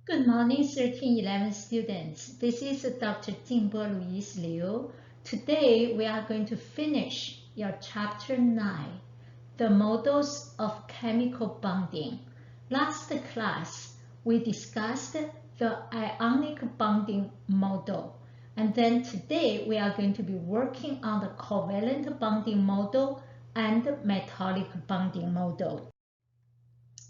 Good morning, 1311 students. This is Dr. Jingbo Louise Liu. Today, we are going to finish your Chapter 9, the models of chemical bonding. Last class, we discussed the ionic bonding model. And then today, we are going to be working on the covalent bonding model and metallic bonding model.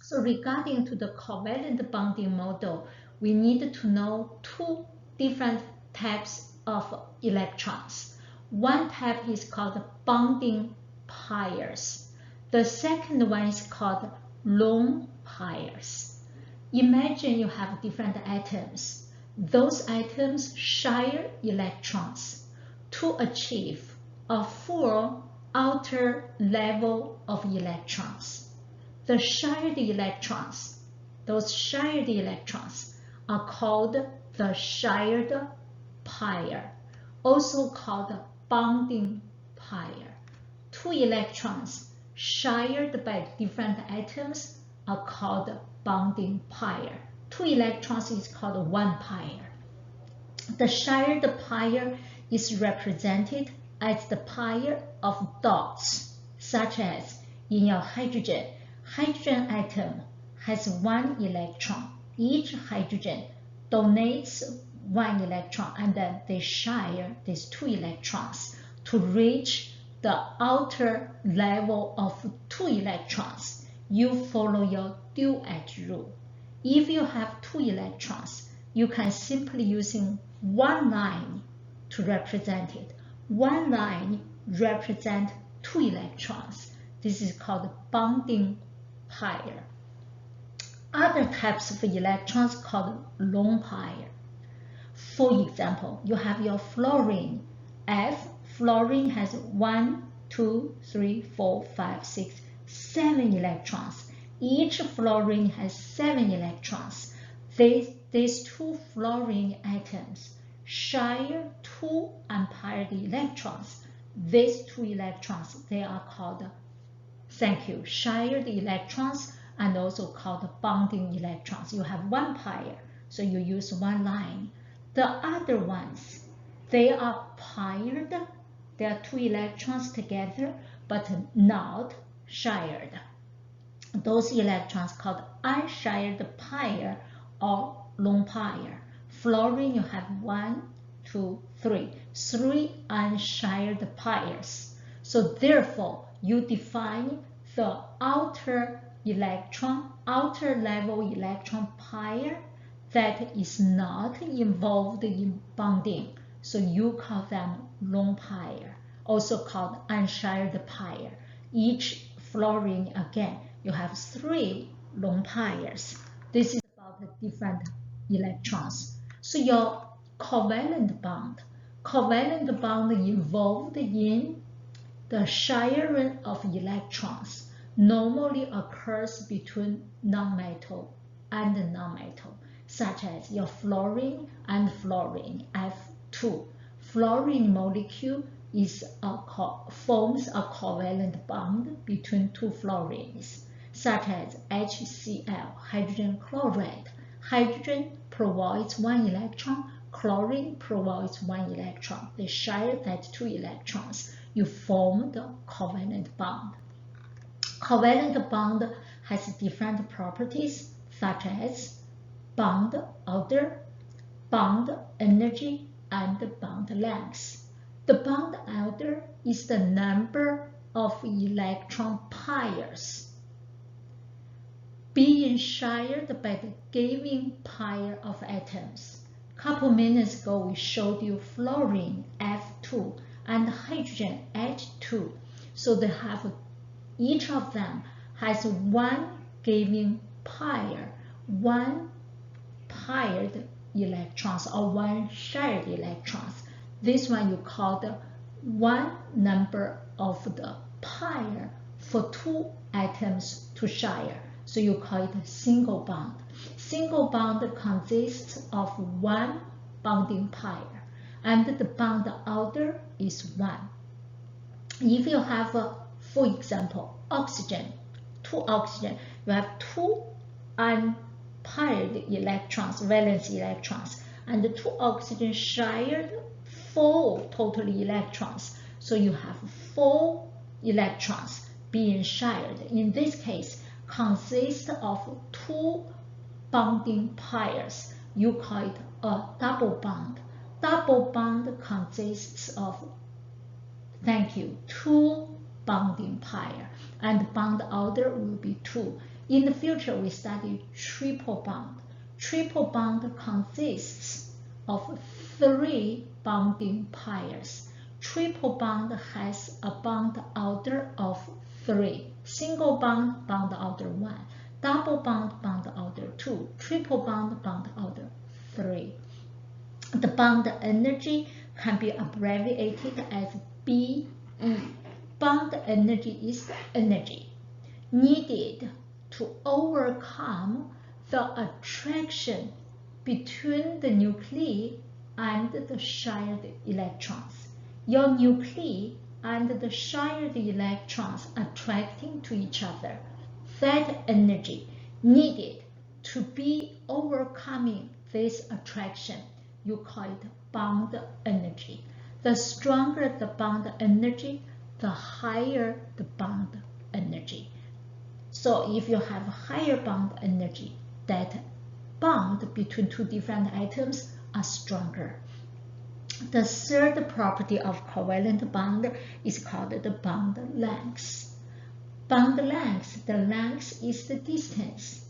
So regarding to the covalent bonding model, we need to know two different types of electrons. One type is called bonding pairs. The second one is called lone pairs. Imagine you have different atoms. Those atoms share electrons to achieve a full outer level of electrons. The shared electrons, those shared electrons are called the shared pair, also called bonding pair. Two electrons shared by different atoms are called bonding pair. Two electrons is called one pair. The shared pair is represented as the pair of dots, such as in your hydrogen atom has one electron. Each hydrogen donates one electron, and then they share these two electrons to reach the outer level of two electrons. You follow your duet rule. If you have two electrons, you can simply using one line to represent it. One line represents two electrons. This is called bonding pair. Other types of electrons called lone pair. For example, you have your fluorine. Fluorine has 1, 2, 3, 4, 5, 6, 7 electrons. Each fluorine has 7 electrons. These two fluorine atoms share two unpaired electrons. These two electrons, they are called shared electrons and also called bonding electrons. You have one pair, so you use one line. The other ones, they are paired. They are two electrons together, but not shared. Those electrons called unshared pair or lone pair. Fluorine, you have 1, 2, 3. 3 unshared pairs. So therefore, you define the outer level electron pair that is not involved in bonding. So you call them lone pair, also called unshared pair. Each fluorine, again, you have 3 lone pairs. This is about the different electrons. So your covalent bond involved in the sharing of electrons normally occurs between nonmetal and nonmetal, such as your fluorine and fluorine, F2. Fluorine molecule forms a covalent bond between two fluorines, such as HCl, hydrogen chloride. Hydrogen provides one electron, chlorine provides one electron. They share that two electrons. You form the covalent bond. Covalent bond has different properties such as bond order, bond energy, and bond length. The bond order is the number of electron pairs being shared by the given pair of atoms. A couple minutes ago, we showed you fluorine, F2, and hydrogen, H2. So they have, each of them has one given pair, one paired electrons or one shared electrons. This one you call the one number of the pair for two atoms to share. So you call it a single bond. Single bond consists of one bonding pair, and the bond order is 1. If you have, for example, oxygen, two oxygen, you have two paired electrons, valence electrons, and 2 oxygen shared 4 total electrons. So you have 4 electrons being shared. In this case, consists of 2 bonding pairs. You call it a double bond. Double bond consists of, 2 bonding pair, and bond order will be 2. In the future, we study triple bond. Triple bond consists of 3 bonding pairs. Triple bond has a bond order of 3. Single bond, bond order 1. Double bond, bond order 2. Triple bond, bond order 3. The bond energy can be abbreviated as BE. Bond energy is the energy needed to overcome the attraction between the nuclei and the shared electrons. Your nuclei and the shared electrons attracting to each other. That energy needed to be overcoming this attraction, you call it bond energy. The stronger the bond energy, the higher the bond energy. So if you have higher bond energy, that bond between 2 different atoms are stronger. The third property of covalent bond is called the bond length. Bond length, the length is the distance.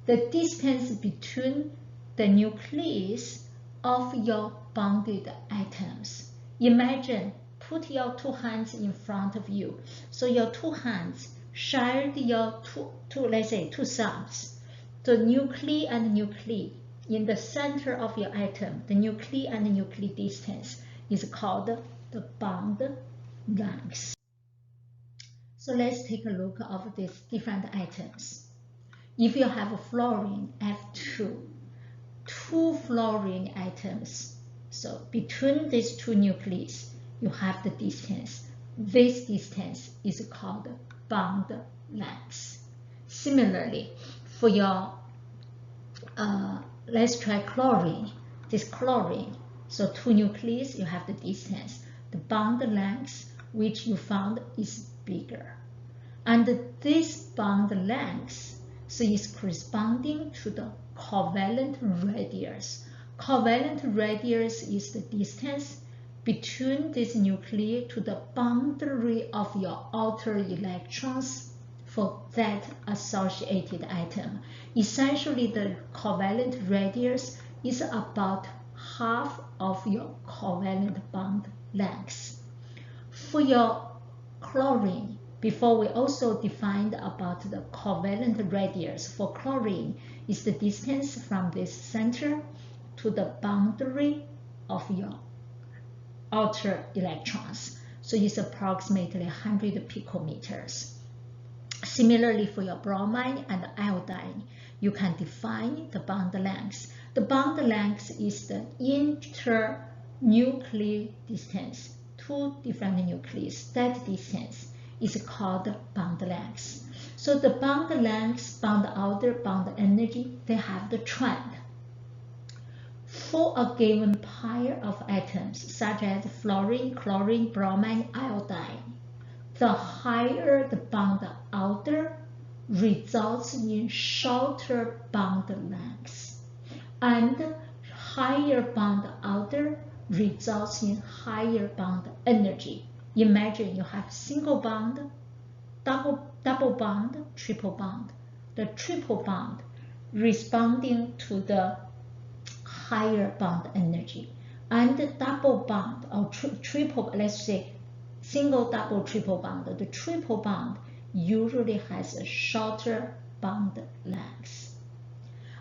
The distance between the nucleus of your bonded atoms. Imagine, put your 2 hands in front of you. So your 2 hands shared your let's say 2 thumbs. The nuclei and nuclei in the center of your atom, the nuclei and nuclei distance is called the bond length. So let's take a look at these different atoms. If you have fluorine F2, 2 fluorine atoms, so between these 2 nuclei, you have the distance. This distance is called bond length. Similarly, for your, let's try chlorine. This chlorine, so 2 nuclei, you have the distance. The bond length, which you found, is bigger. And this bond length, so is corresponding to the covalent radius. Covalent radius is the distance between this nuclei to the boundary of your outer electrons for that associated atom. Essentially, the covalent radius is about half of your covalent bond length. For your chlorine, before we also defined about the covalent radius for chlorine is the distance from this center to the boundary of your outer electrons. So it's approximately 100 picometers. Similarly, for your bromine and iodine, you can define the bond length. The bond length is the internuclear distance, 2 different nuclei. That distance is called bond length. So the bond length, bond order, bond energy, they have the trend. For a given pair of atoms, such as fluorine, chlorine, bromine, iodine, the higher the bond order results in shorter bond length, and higher bond order results in higher bond energy. Imagine you have single bond, double bond, triple bond. The triple bond responding to the higher bond energy, and the double bond or triple, let's say single, double, triple bond. The triple bond usually has a shorter bond length.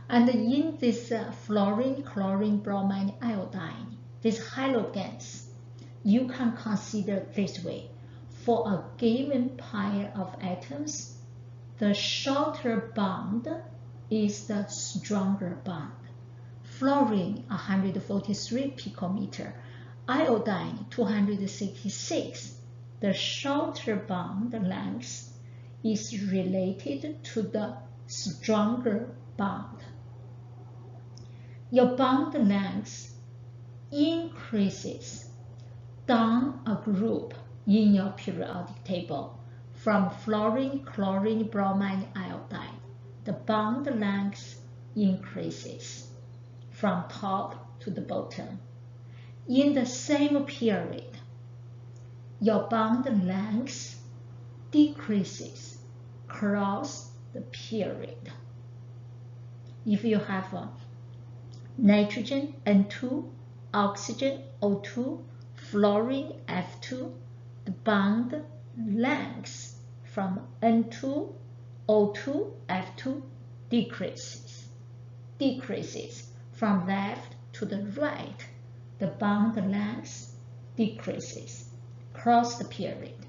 And in this fluorine, chlorine, bromine, iodine, these halogens, you can consider this way. For a given pair of atoms, the shorter bond is the stronger bond. Fluorine 143 picometer, iodine 266. The shorter bond length is related to the stronger bond. your bond length increases down a group in your periodic table from fluorine, chlorine, bromine, iodine. The bond length increases from top to the bottom. In the same period, your bond length decreases across the period. If you have a nitrogen N2, oxygen O2, fluorine F2, the bond length from N2, O2, F2 decreases from left to the right. The bond length decreases across the period,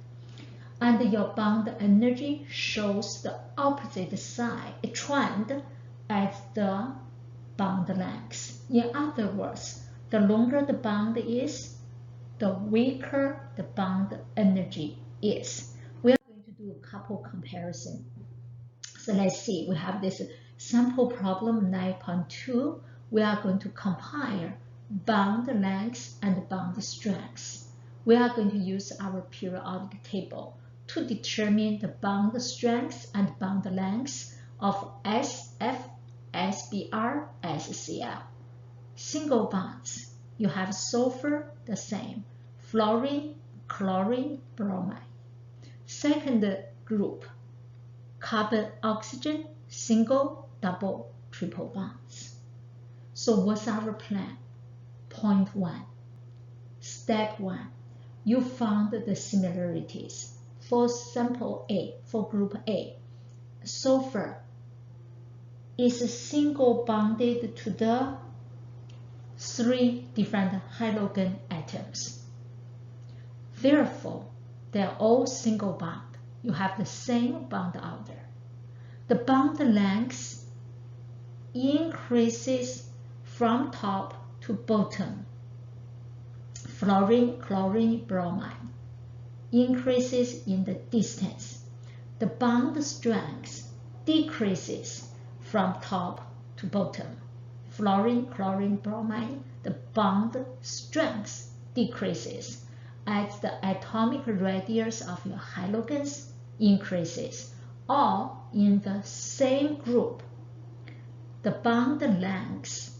and your bond energy shows the opposite side, a trend as the bond length. In other words, the longer the bond is, the weaker the bond energy is. We are going to do a couple comparisons. So let's see, we have this sample problem 9.2. We are going to compare bond length and bond strength. We are going to use our periodic table to determine the bond strength and bond length of SF, SBr, SCl. Single bonds, you have sulfur, the same, fluorine, chlorine, bromine. Second group, carbon, oxygen, single, double, triple bonds. So what's our plan? Point 1. Step 1. You found the similarities. For sample A, for group A, sulfur is single bonded to the 3 different halogen atoms. Therefore, they're all single bond. You have the same bond order. The bond length increases from top to bottom. Fluorine, chlorine, bromine increases in the distance. The bond strength decreases from top to bottom. Fluorine, chlorine, bromine, the bond strength decreases as the atomic radius of your halogens increases. All in the same group, the bond length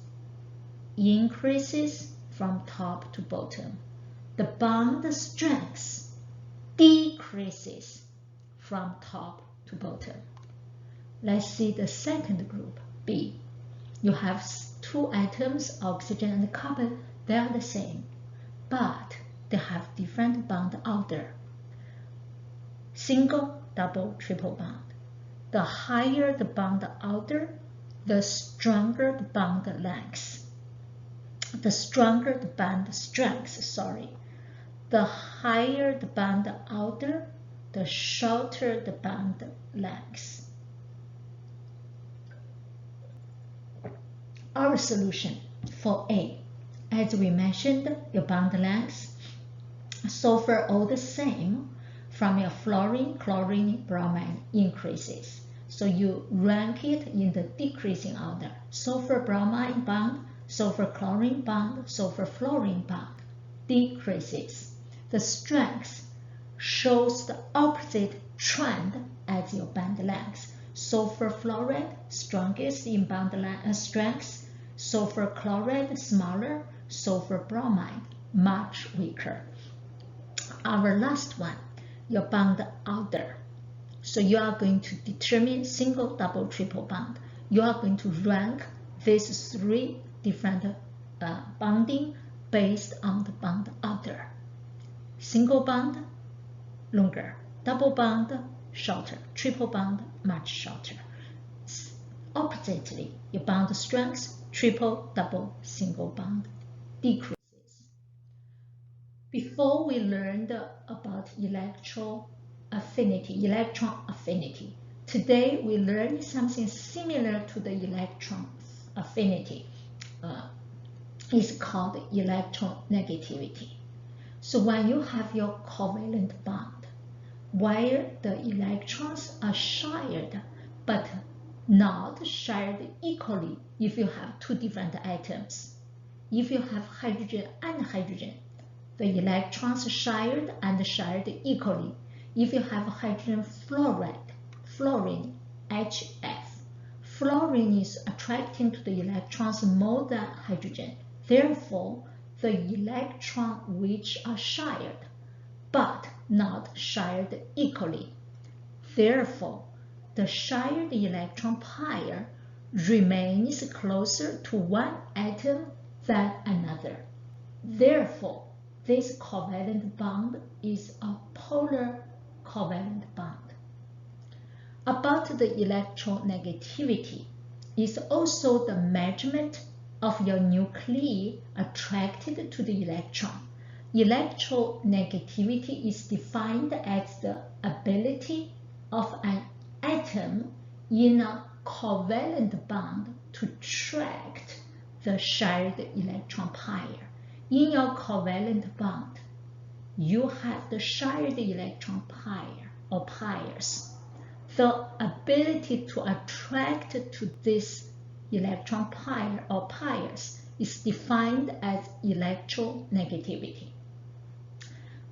increases from top to bottom. The bond strength decreases from top to bottom. Let's see the second group, B. You have 2 atoms, oxygen and carbon. They are the same, but they have different bond order. Single, double, triple bond. The higher the bond order, the stronger the bond length. The stronger the bond strength, The higher the bond order, the shorter the bond length. Our solution for A, as we mentioned, your bond length, sulfur all the same, from your fluorine, chlorine, bromine increases. So you rank it in the decreasing order. Sulfur bromine bond, sulfur chlorine bond, sulfur fluorine bond decreases. The strength shows the opposite trend as your bond length. Sulfur fluoride strongest in bond strength, sulfur chloride smaller, sulfur bromide much weaker. Our last one, your bond order. So you are going to determine single, double, triple bond. You are going to rank these 3 different bonding based on the bond order. Single bond, longer. Double bond, shorter. Triple bond, much shorter. Oppositely, your bond strength, triple, double, single bond decreases. Before we learned about electron affinity, today we learned something similar to the electron affinity. It's called electronegativity. So when you have your covalent bond, where the electrons are shared but not shared equally if you have two different atoms. If you have hydrogen and hydrogen, the electrons shared and shared equally. If you have hydrogen fluoride, fluorine, HF, fluorine is attracting to the electrons more than hydrogen. Therefore, the electrons which are shared, but not shared equally. Therefore, the shared electron pair remains closer to one atom than another. Therefore, this covalent bond is a polar covalent bond. About the electronegativity is also the measurement of your nuclei attracted to the electron. Electronegativity is defined as the ability of an atom in a covalent bond to attract the shared electron pair. In your covalent bond, you have the shared electron pair or pairs. The ability to attract to this electron pair or pairs is defined as electronegativity.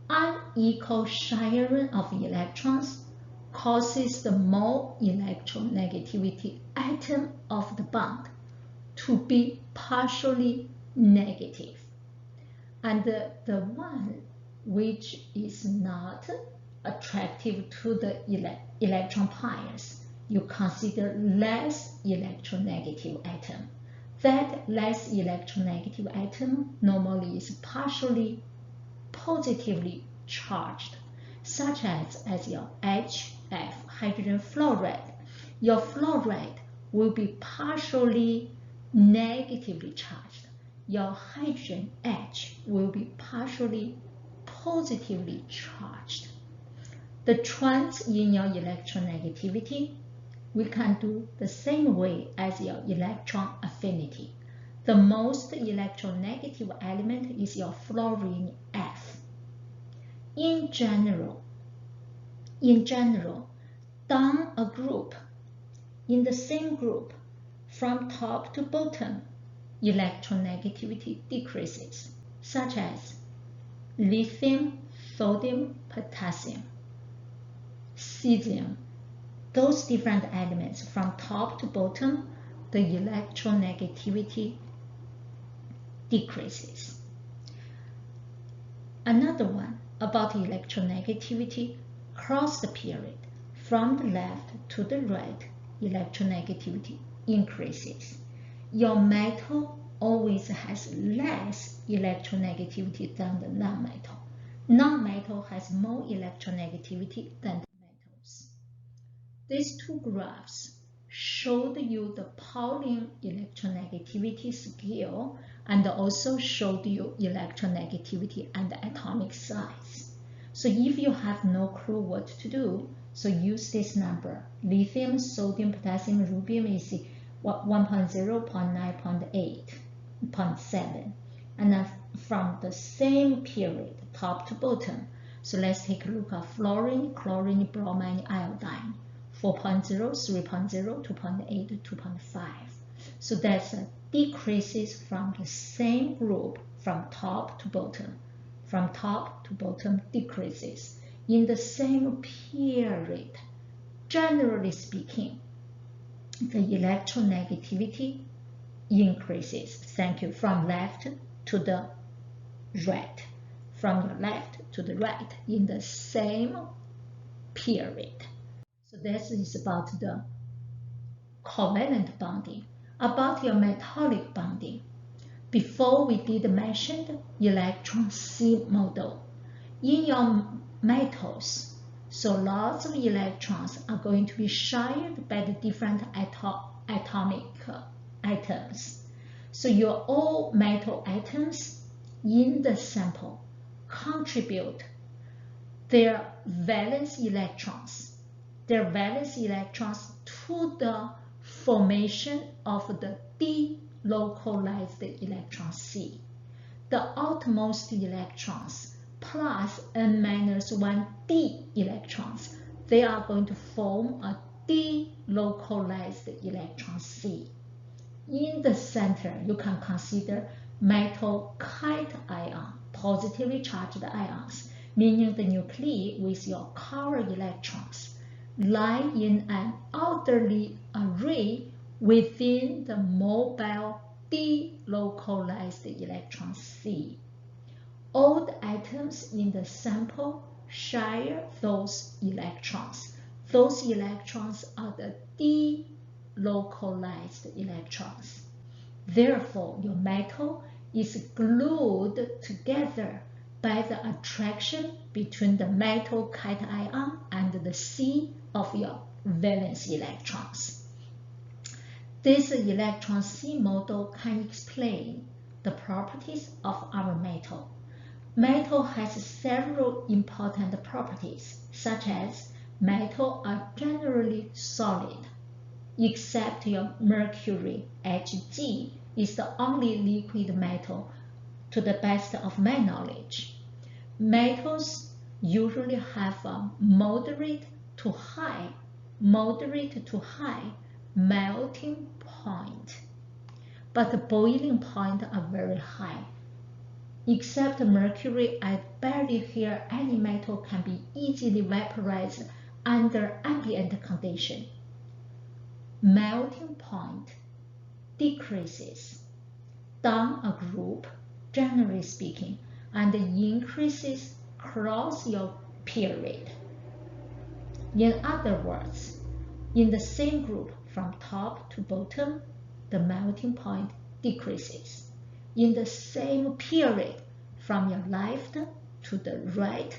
Unequal sharing of electrons causes the more electronegativity atom of the bond to be partially negative, and the one which is not attractive to the electron pairs, you consider less electronegative atom. That less electronegative atom normally is partially positively charged, such as your HF, hydrogen fluoride. Your fluoride will be partially negatively charged. Your hydrogen H will be partially positively charged. The trends in your electronegativity, we can do the same way as your electron affinity. The most electronegative element is your fluorine F. In general, down a group, in the same group, from top to bottom, electronegativity decreases, such as lithium, sodium, potassium, cesium. Those different elements from top to bottom, the electronegativity decreases. Another one about electronegativity across the period, from the left to the right, electronegativity increases. Your metal always has less electronegativity than the non-metal. Non-metal has more electronegativity than the metals. These two graphs showed you the Pauling electronegativity scale and also showed you electronegativity and the atomic size. So if you have no clue what to do, so use this number. Lithium, sodium, potassium, rubium is 1.0, 0.9, 0.8, 0.7. And then from the same period, top to bottom, so let's take a look at fluorine, chlorine, bromine, iodine. 4.0, 3.0, 2.8, 2.5. So that's decreases from the same group from top to bottom. From top to bottom decreases in the same period. Generally speaking, the electronegativity increases. Thank you. From left to the right. From the left to the right in the same period. So this is about the covalent bonding. About your metallic bonding, before we did mention electron C model. In your metals, so lots of electrons are going to be shared by the different atomic atoms. So your all metal atoms in the sample contribute their valence electrons to the formation of the delocalized electron C. The outermost electrons plus n-1 d electrons, they are going to form a delocalized electron C. In the center, you can consider metal cation, positively charged ions, meaning the nuclei with your cover electrons lie in an orderly array within the mobile delocalized electron C. All the atoms in the sample share those electrons. Those electrons are the delocalized electrons. Therefore, your metal is glued together by the attraction between the metal cation and the C of your valence electrons. This electron C model can explain the properties of our metal. Metal has several important properties, such as metal are generally solid, except your mercury, Hg, is the only liquid metal to the best of my knowledge. Metals usually have a moderate to high melting point, but the boiling point are very high. Except mercury, I barely hear any metal can be easily vaporized under ambient condition. Melting point decreases down a group, generally speaking, and increases across your period. In other words, in the same group from top to bottom, the melting point decreases. In the same period from your left to the right,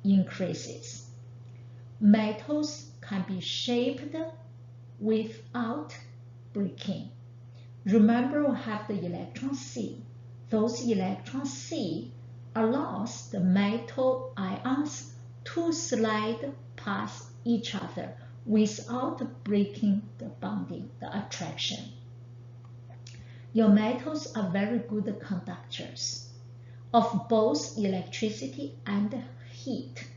increases. Metals can be shaped without breaking. Remember, we have the electron C. Those electrons C allows the metal ions to slide past each other without breaking the bonding, the attraction. Your metals are very good conductors of both electricity and heat.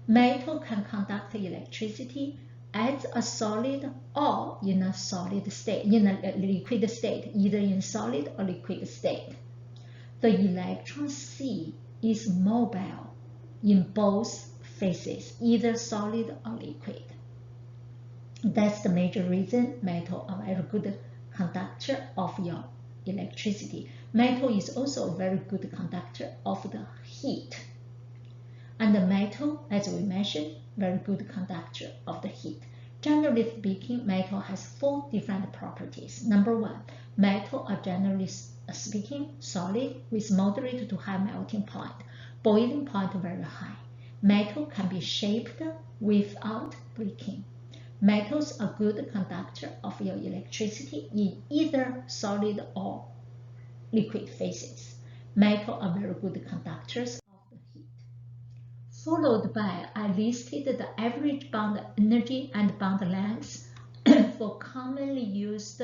Metal can conduct electricity as a solid or in a solid state, in a liquid state, either in solid or liquid state. The electron C is mobile in both phases, either solid or liquid. That's the major reason metal are very good conductor of your electricity. Metal is also a very good conductor of the heat. And the metal, as we mentioned, very good conductor of the heat. Generally speaking, metal has 4 different properties. Number 1, metal are generally speaking solid with moderate to high melting point, boiling point very high. Metal can be shaped without breaking. Metals are good conductor of your electricity in either solid or liquid phases. Metal are very good conductors of the heat. Followed by, I listed the average bond energy and bond lengths for commonly used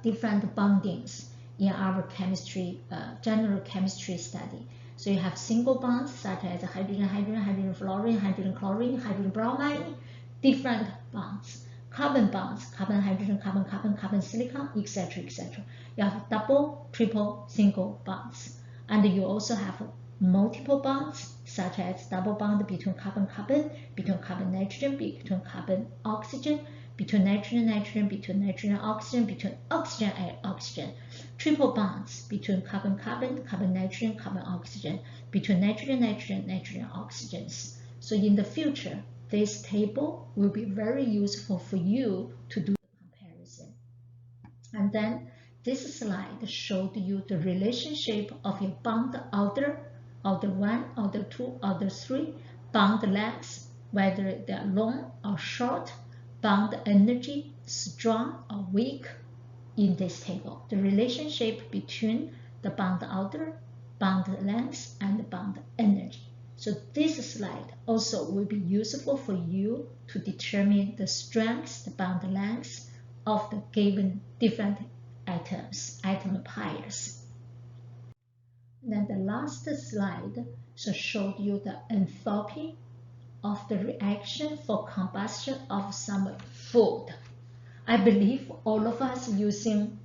different bondings in our chemistry, general chemistry study. So you have single bonds such as hydrogen, hydrogen fluorine, hydrogen chlorine, hydrogen bromine, different bonds, carbon bonds, carbon hydrogen, carbon carbon, carbon silicon, etc., etc. You have double, triple, single bonds, and you also have multiple bonds such as double bond between carbon carbon, between carbon nitrogen, between carbon oxygen, between nitrogen nitrogen, between nitrogen oxygen, between oxygen and oxygen. Triple bonds between carbon carbon, carbon nitrogen, carbon oxygen, between nitrogen nitrogen, nitrogen oxygens. So in the future, this table will be very useful for you to do the comparison. And then this slide showed you the relationship of your bond order, order 1, order 2, order 3, bond lengths, whether they are long or short, bond energy, strong or weak, in this table. The relationship between the bond order, bond lengths, and bond energy. So this slide also will be useful for you to determine the strengths, the bond lengths of the given different atoms, atom pairs. Then the last slide showed you the enthalpy of the reaction for combustion of some food. I believe all of us using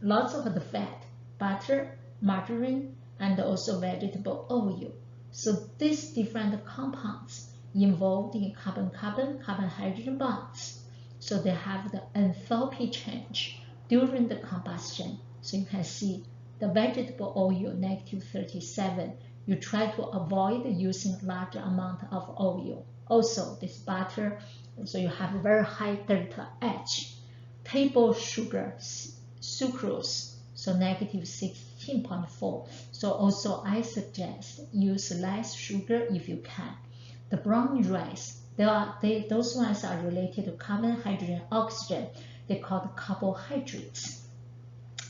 lots of the fat, butter, margarine, and also vegetable oil. So these different compounds involved in carbon-carbon, carbon-hydrogen bonds. So they have the enthalpy change during the combustion. So you can see the vegetable oil, -37. You try to avoid using large amount of oil. Also, this butter, so you have very high delta H. Table sugar, sucrose, so -16.4. So also I suggest use less sugar if you can. The brown rice, those ones are related to carbon, hydrogen, oxygen. They called carbohydrates.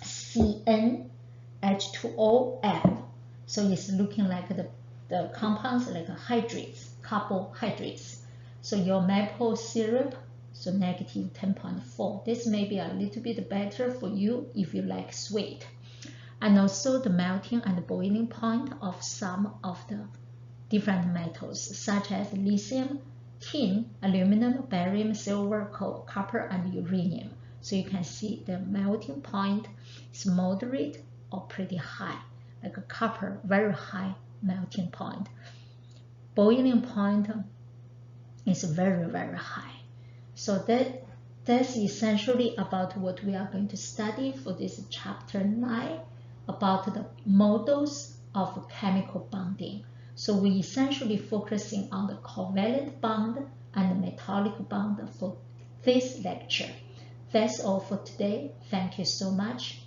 CnH2OF. So it's looking like the compounds like hydrates, carbohydrates. So your maple syrup, so -10.4. This may be a little bit better for you if you like sweet. And also the melting and boiling point of some of the different metals, such as lithium, tin, aluminum, barium, silver, coal, copper, and uranium. So you can see the melting point is moderate or pretty high, like a copper, very high melting point. Boiling point is very, very high. So that's essentially about what we are going to study for this chapter 9, about the models of chemical bonding. So we essentially focusing on the covalent bond and the metallic bond for this lecture. That's all for today. Thank you so much.